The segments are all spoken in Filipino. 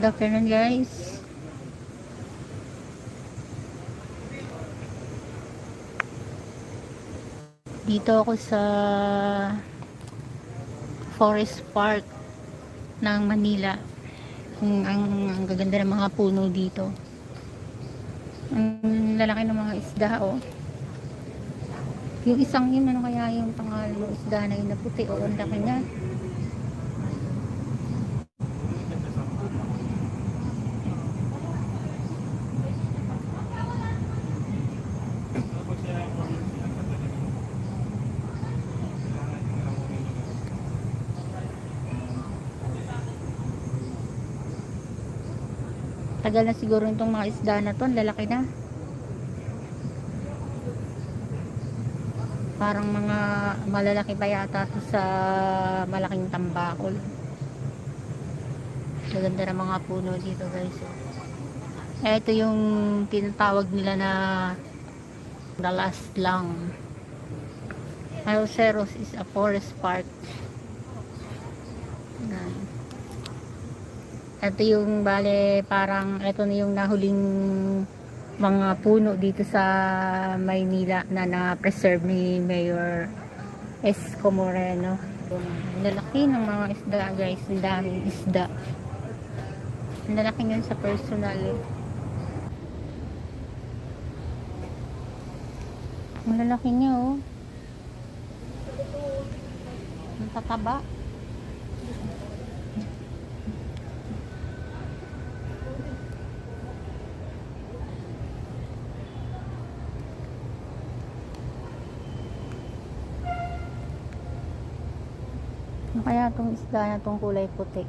Good afternoon guys. Dito ako sa Forest Park ng Manila. Ang gaganda ng mga puno dito. Ang lalaki ng mga isda oh. Yung isang yun, ano kaya yung pangalan ng isda na yun na puti oh, ang laki niya. Tagal na siguro itong mga isda na to, ang lalaki na. Parang mga malalaki pa yata to sa malaking tambakol. Maganda ng mga puno dito guys. Ito yung tinatawag nila na the last lang. Alceros is a forest park. Ito yung bale parang ito na yung nahuling mga puno dito sa Maynila na na-preserve ni Mayor Esco Moreno. Lalaki ng mga isda guys, ang daming isda. Ang lalaki yun sa personal. Ang lalaki niya oh. Ang tataba. Ano kaya itong isda na itong kulay puti?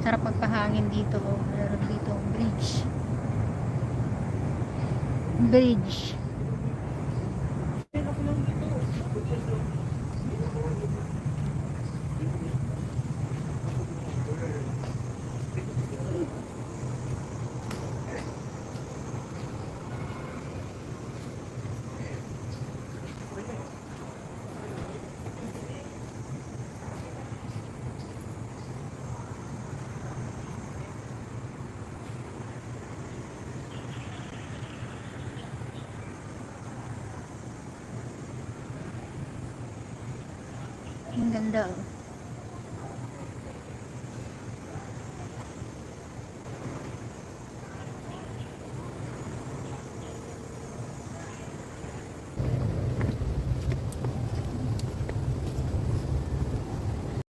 Sarap magpahangin dito oh. Meron dito bridge. Ang ganda oh.